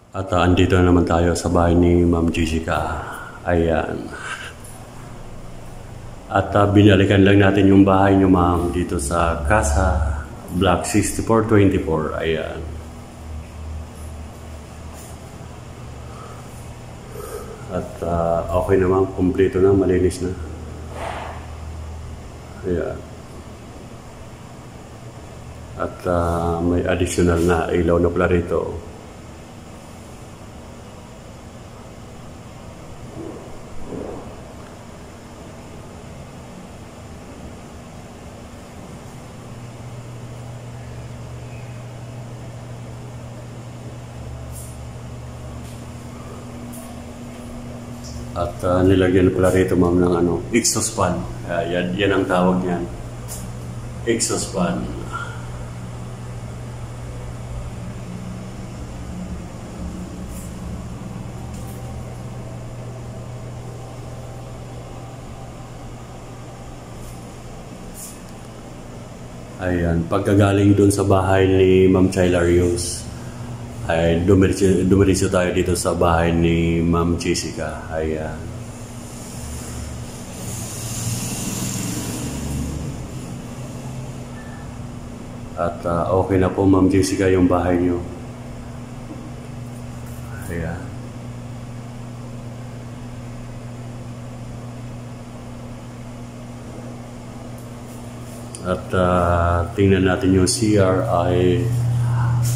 At andito na naman tayo sa bahay ni Ma'am Jessica. Ayan. At binalikan lang natin yung bahay niyo, ma'am, dito sa Casa Block 6424. Ayan. At okay na, ma'am. Kompleto na. Malinis na. Ayan. At may additional na ilaw na pala rito. At nilagyan pala rito, ma'am, ng exhaust fan. Yan ang tawag niyan. Exhaust fan. Ayan, pagkagaling dun sa bahay ni Ma'am Chayla Rios, ay dumiretso tayo dito sa bahay ni Ma'am Jessica. Ayan. At okay na po, Ma'am Jessica, yung bahay niyo. Ayan. At tingnan natin yung CR ay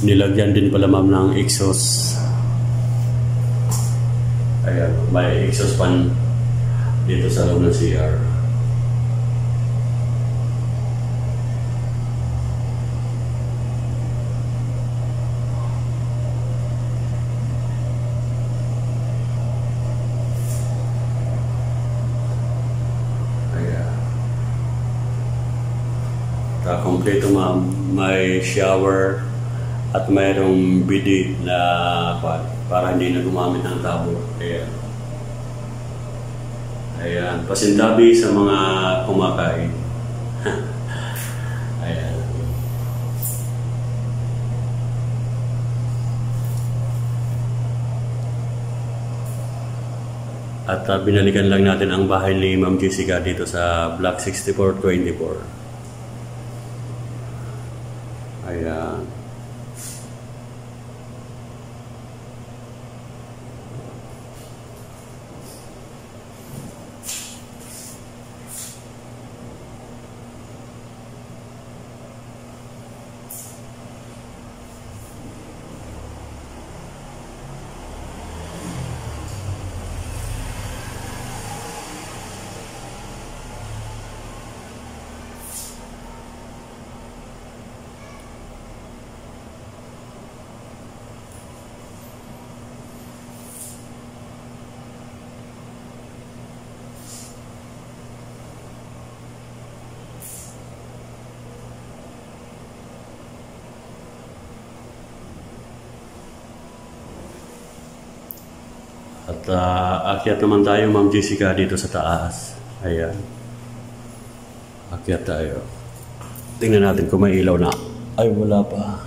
nilagyan din pala, ma'am, ng exhaust. Ayan, may exhaust fan dito sa loob ng CR. Kompleto, ma'am. May shower at mayroong bidet na para hindi na gumamit ng tabo. Ayan. Ayan. Pasintabi sa mga kumakain. Ayan. At binalikan lang natin ang bahay ni Ma'am Jessica dito sa Block 6424. Ayan. At akyat naman tayo, Ma'am Jessica, dito sa taas. Ayan. Akyat tayo. Tingnan natin kung may ilaw na. Ay, wala pa.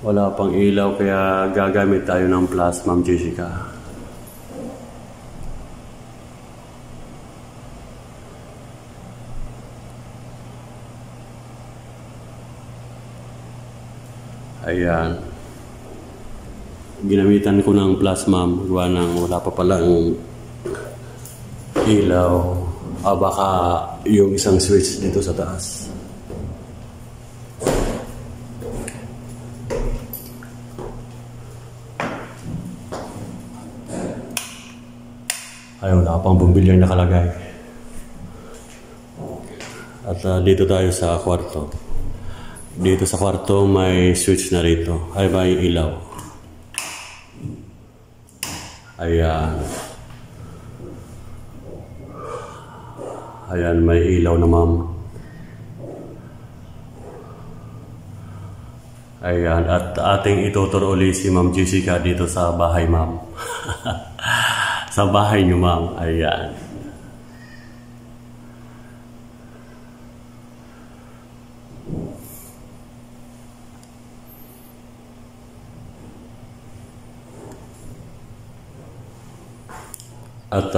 Wala pang ilaw, kaya gagamit tayo ng plus, Ma'am Jessica. Ayan. Ginamitan ko ng plus, ma'am. Gawa nang wala pa palang ilaw. Baka yung isang switch dito sa taas. Ay, wala pang bumbilyang nakalagay. At dito tayo sa kwarto. Dito sa kwarto may switch na rito. Ay, may ilaw. Ayan. Ayan, may ilaw na, ma'am. Ayan, at ating ituturo ulit si Ma'am Jessica dito sa bahay, ma'am. Sa bahay niyo, ma'am. Ayan. At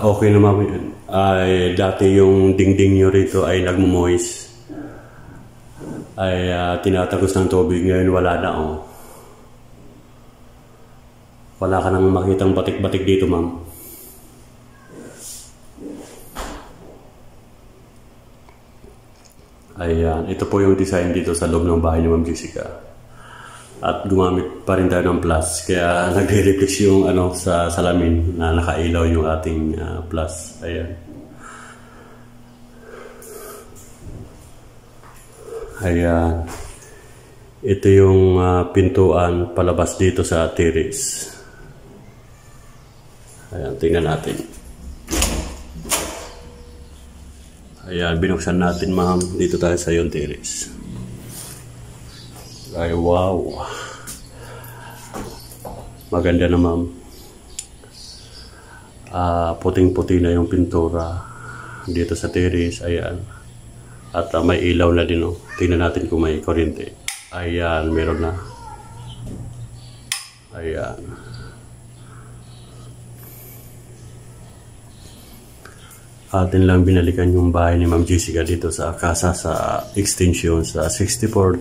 okay naman yun. Ay, dati yung dingding nyo rito ay nagmumoist. Ay tinatagos ng tubig. Ngayon wala na oh. Wala ka nang makitang batik-batik dito, ma'am. Ayan, ito po yung design dito sa loob ng bahay ni Ma'am Jessica. At gumamit pa rin tayo ng plus. Kaya nagre-reflex yung sa salamin na nakailaw yung ating plus. Ayan. Ayan. Ito yung pintuan palabas dito sa terrace. Ayan, tingnan natin. Ayan, binuksan natin, ma'am. Dito tayo sa yung terrace. Ay, wow. Maganda na, ma'am. Puting-puti na yung pintura dito sa terrace. Ayan. At may ilaw na din, oh. Tingnan natin kung may kuryente. Ayan, meron na. Ayan. Atin lang binalikan yung bahay ni Ma'am Jessica dito sa Casa sa extension sa 6424.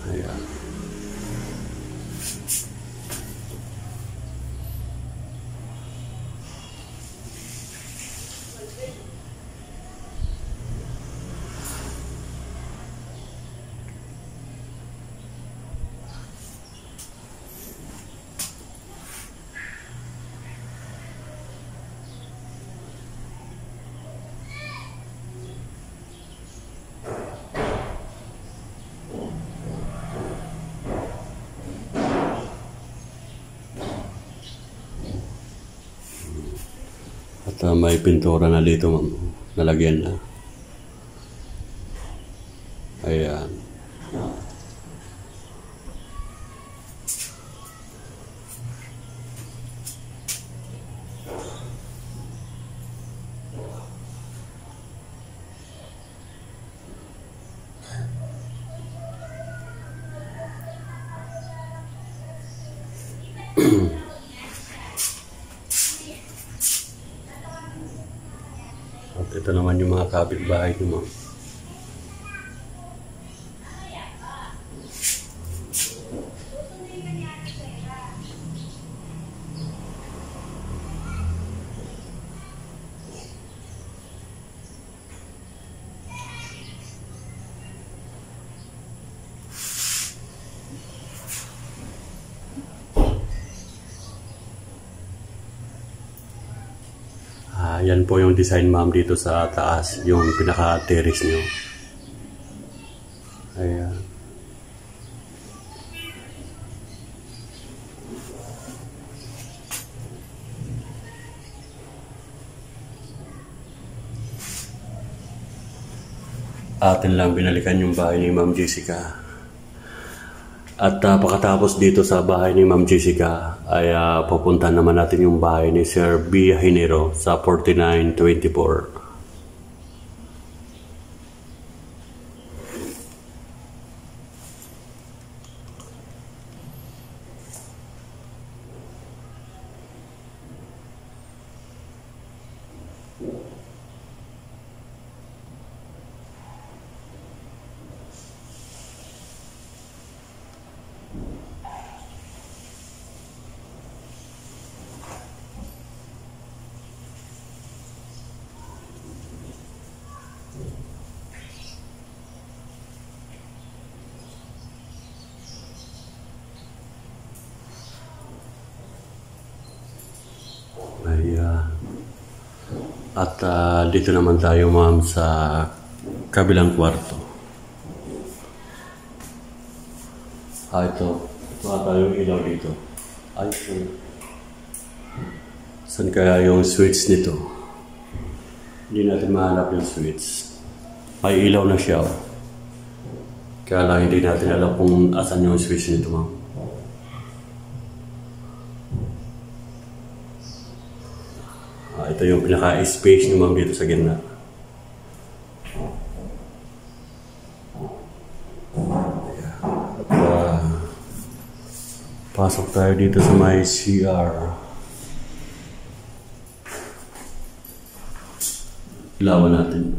Ayan. At may pintura na dito, ma'am. Nalagyan na. Ayan. At ito naman yung mga kapitbahay niyo, ma'am. Yan po yung design, ma'am, dito sa taas, yung pinaka-terrace nyo. Ayan. Atin lang binalikan yung bahay ni Ma'am Jessica. At pagkatapos dito sa bahay ni Ma'am Jessica ay pupunta naman natin yung bahay ni Sir B. Hinero sa 4924. At dito naman tayo, ma'am, sa kabilang kwarto. Ito tayo ilaw dito. Saan kaya yung switch nito? Hindi natin mahanap yung switch. May ilaw na siya. Kaya lang hindi natin alam kung asan yung switch nito, ma'am. Ito yung pinaka-space ni ma'am dito sa gitna. At Pasok tayo dito sa may CR. Ilawan natin.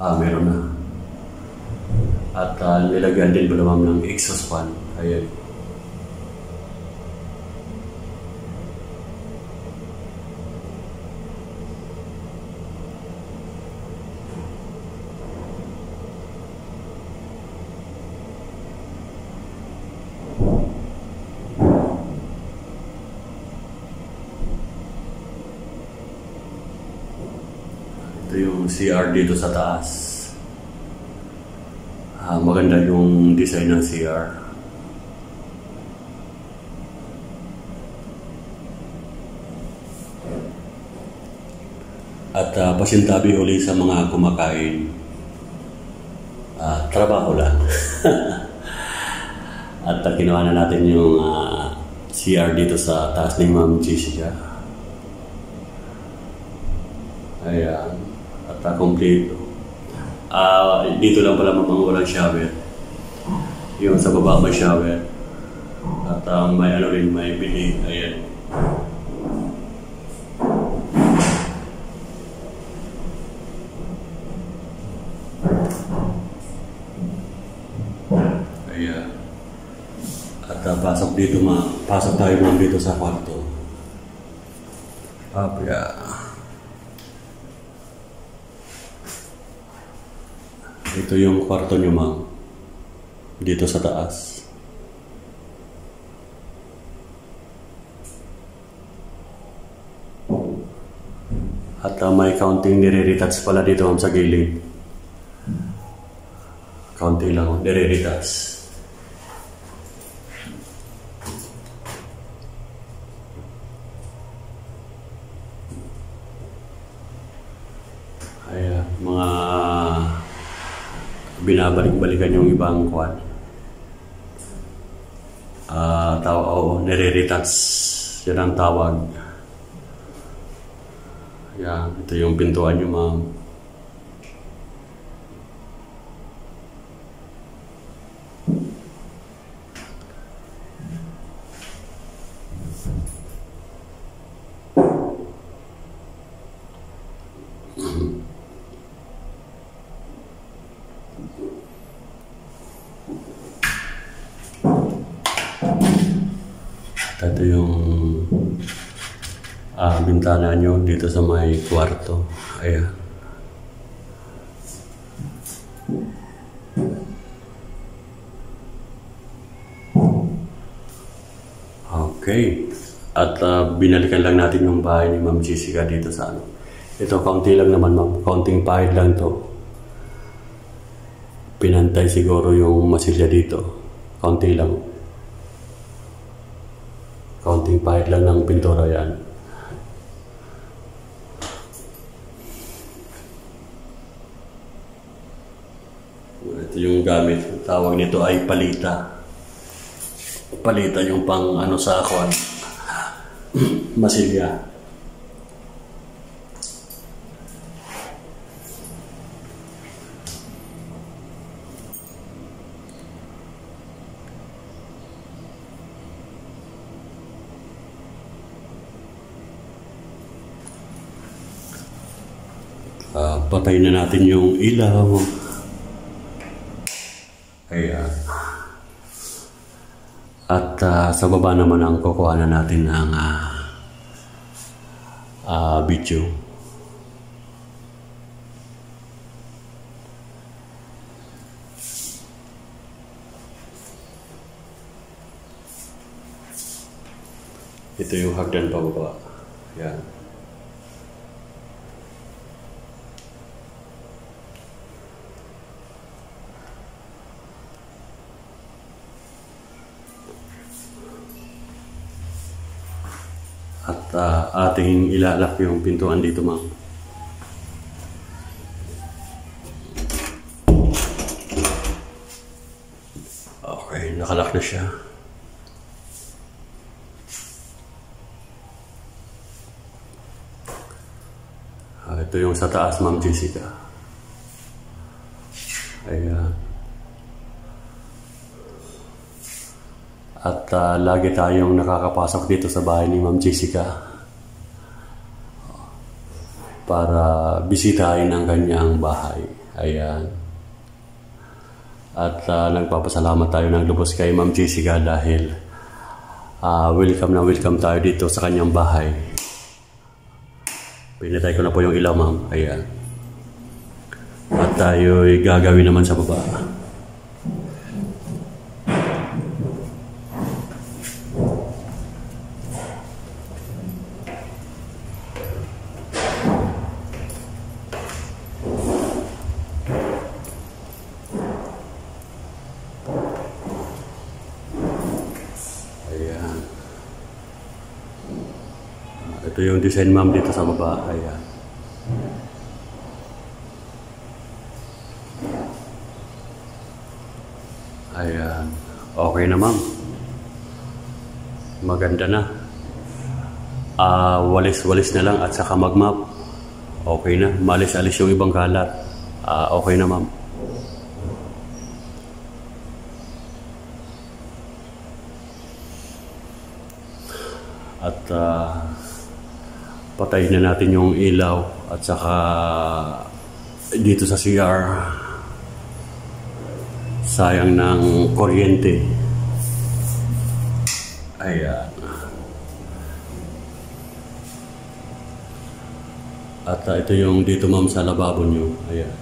Meron na. At nilagyan din malamang ng exhaust fan. Ayan. Ito yung CR dito sa taas. Maganda yung design ng CR. At pasintabi uli sa mga kumakain. Trabaho lang. At kinuha na natin yung CR dito sa taas ni Ma'am Jessica. Ayan. At complete. Dito lang pala mamang walang shower. Yung sa baba may shower. At may ano rin, may bilig. Ayan. Ayan. At pasok dito pasok tayo dito sa kwarto. Ito yung kwarto nyo, ma'am. Dito sa taas. At may counting nire-retouch pala dito, ma'am, sa gilid. Counting lang, nire-retouch. Ayan, mga binabalik-balikan yung ibang kwan. Nire-retouch. Yan ang tawag. Yan, ito yung pintuan nyo, ma'am. Ito yung bintana nyo dito sa may kwarto. Ayan. Okay. At binalikan lang natin yung bahay ni Ma'am Jessica dito sa ano. Ito, kaunti lang naman, ma'am. Kaunting pahid lang to. Pinantay siguro yung masilya dito. Kaunti lang. Kaunting pahid lang ng pintura yan. Ito yung gamit. Tawag nito ay palita. Palita yung pang ano sa kwan. Masilya. Patayin na natin yung ilaw. Ayan. At sa baba naman ang kukuha na natin ng video. Ito yung hagdan pababa. Ayan. At ating ilalak yung pintuan dito, ma'am. Okay, nakalak na siya. Ito yung sa taas, Ma'am Jessica. Ayan. At lagi tayong nakakapasok dito sa bahay ni Ma'am Jessica para bisitahin ang kanyang bahay. Ayan. At nagpapasalamat tayo ng lubos kay Ma'am Jessica dahil welcome na welcome tayo dito sa kanyang bahay. Pinatay ko na po yung ilaw, ma'am. Ayan. At tayo'y gagawin naman sa baba. Ayan. Ito yung design, ma'am, dito sa baba. Ayan. Ayan. Okay na, ma'am. Maganda na. Walis-walis na lang at saka magmap. Okay na. Malis-alis yung ibang kalat. Okay na, ma'am. At patayin na natin yung ilaw at saka dito sa CR. Sayang ng kuryente. Ayan. At ito yung dito, ma'am, sa lababo nyo. Ayan.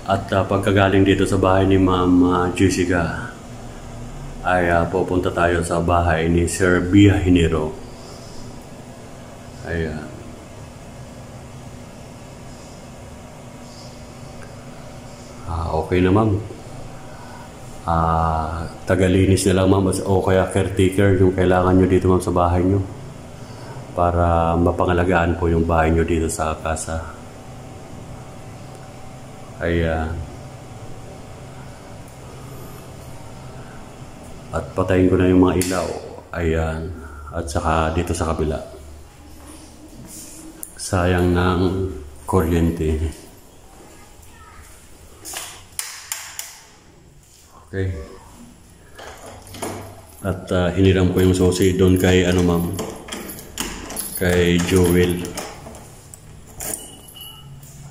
At pagkagaling dito sa bahay ni Ma'am Jessica ay pupunta tayo sa bahay ni Sir Biahinero. Ayan. Okay na, ma'am. Tagalinis na lang, ma'am, o kaya caretaker yung kailangan nyo dito, ma'am, sa bahay nyo para mapangalagaan po yung bahay nyo dito sa casa. Ayan. At patayin ko na yung mga ilaw. Ayan. At saka dito sa kabila. Sayang ng kuryente. Okay. At hiniram ko yung susi doon kay ma'am, kay Joel.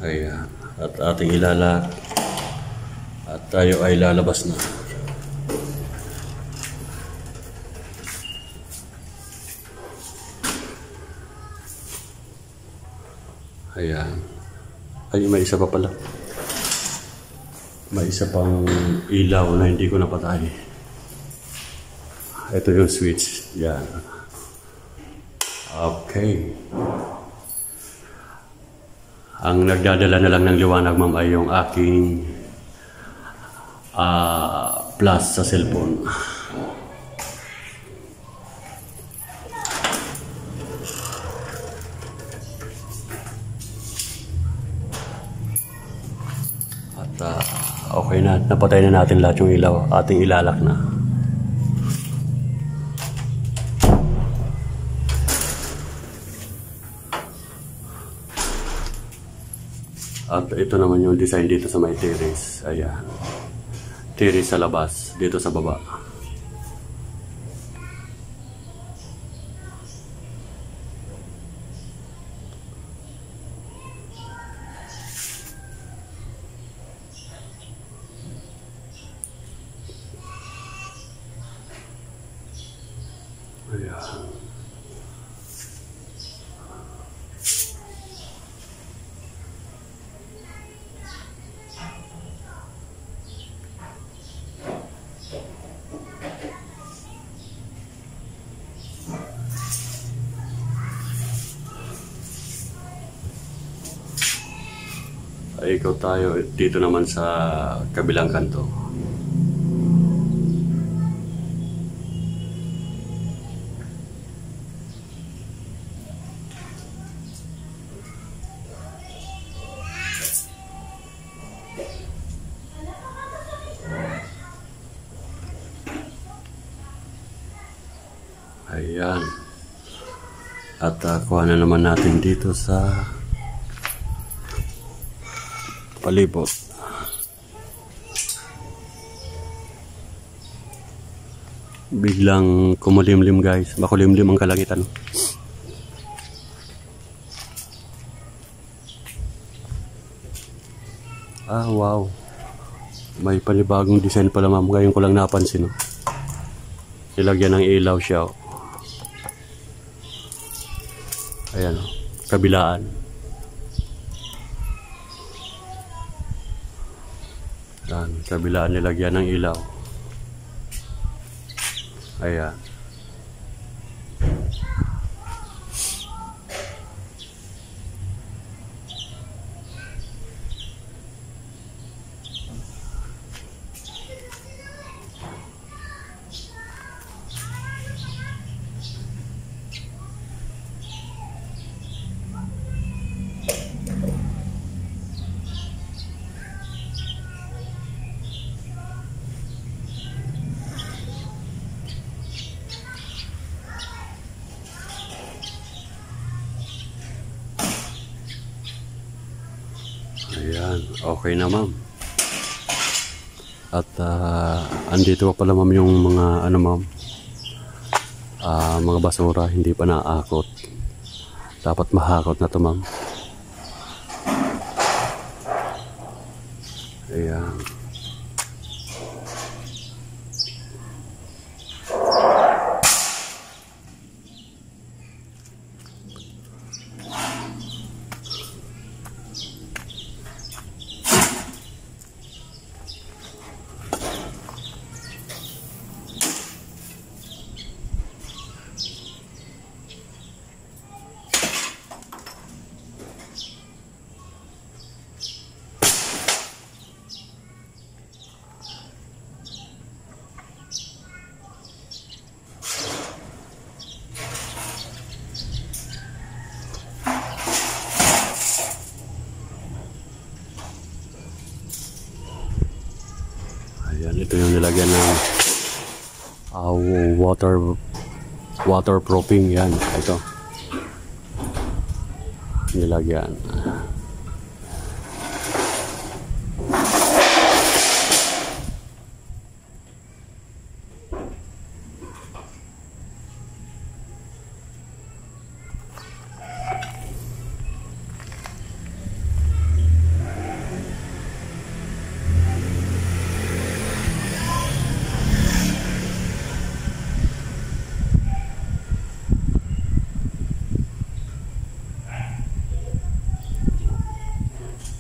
Ayan. At ating ilalak. At tayo ay lalabas na. Ayan. Ay, may isa pa pala. May isa pang ilaw na hindi ko napatay. Ito yung switch. Yan. Okay. Ang nagdadala na lang ng liwanag, ma'am, ay yung aking plus sa cellphone. At okay na. Napatay na natin lahat yung ilaw. Ating ilalak na. At ito naman yung design dito sa may terrace. Ayan. Terrace sa labas. Dito sa baba. Ayan. Ikot tayo dito naman sa kabilang kanto. Ayan. At kuha na naman natin dito sa palibot. Biglang kumulimlim guys. Makulimlim ang kalangitan. Ah, wow. May panibagong design pala ma'am. Ngayon ko lang napansin. Oh. Nilagyan ng ilaw siya. Oh. Ayan. Oh. Kabilaan. Ayan. Kabilaan nilagyan ng ilaw. Ayan. Ayan, okay na ma'am. At andito pa pala ma'am yung mga ano ma'am, mga basura hindi pa naakot. Dapat mahakot na to ma'am. Ayan. Ayan, ito yung nilagyan ng waterproofing yan. Ito. Nilagyan.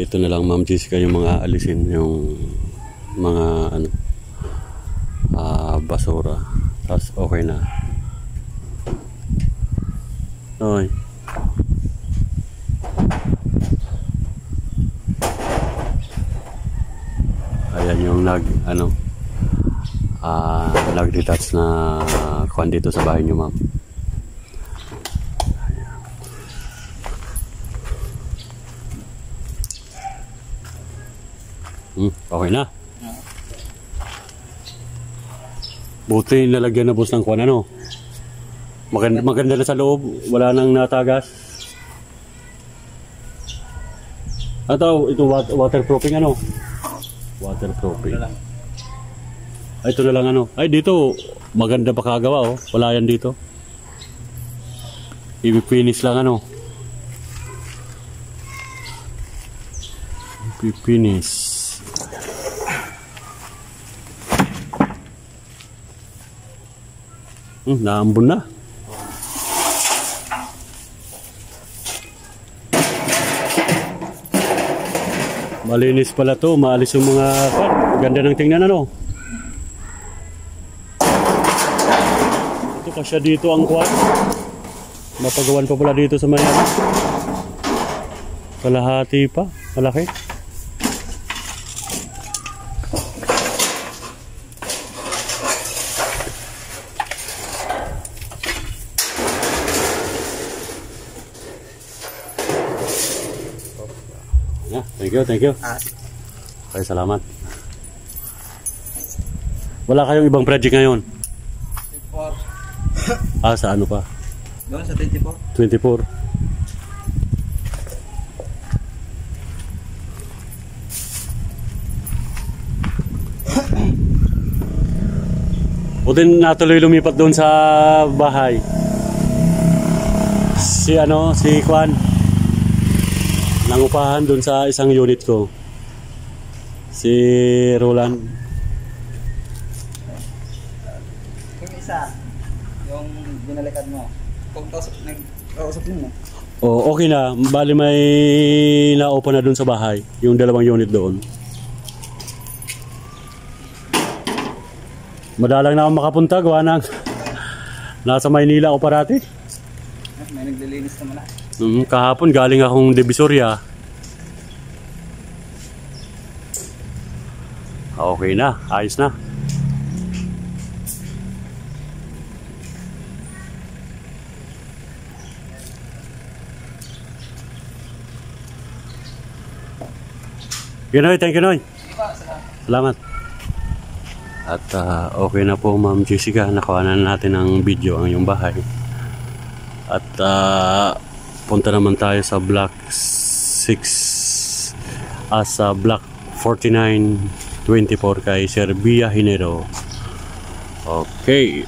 Ito na lang Ma'am Jessica yung mga alisin, yung mga ano, basura. Tapos okay na. Okay. Ayan yung nag-detach na kuwan dito sa bahay niyo ma'am. Okay na. Buti nalagyan na boss ng kuwan ano. Maganda na sa loob, wala nang natagas. Ito waterproofing ano? Waterproofing. Ay, ito na lang ano. Ay, dito maganda pa kagawa oh. Wala yan dito. I-finish lang ano. I-finish. Naambon na. Malinis pala to, maalis yung mga ganda ng tingnan ano. Ito pa siya dito ang kuwan. Mapagawan pa pala dito sa mayan. Kalahati pa, malaki. Thank you. Okay, salamat. Wala kayong ibang project ngayon? Sa ano pa? Doon sa 24. 24. Buti natuloy lumipat doon sa bahay. Si Kwan. Nangupahan doon sa isang unit ko. Si Roland. Yung isa, yung binalikad mo. Kung nag-kausap mo. Oh, okay na. Bali may na-open na doon sa bahay. Yung dalawang unit doon. Madalang na akong makapunta. Gawa ng nasa Maynila ako parati. May naglilinis naman na. Kahapon galing akong Divisoria. Okay na. Ayos na. Ginoy, thank you, Noy. Salamat. At okay na po, Ma'am Jessica. Nakuha na natin ng video ang iyong bahay. At punta naman tayo sa block 6 sa block 4924 kay Sir Biahinero. Okay.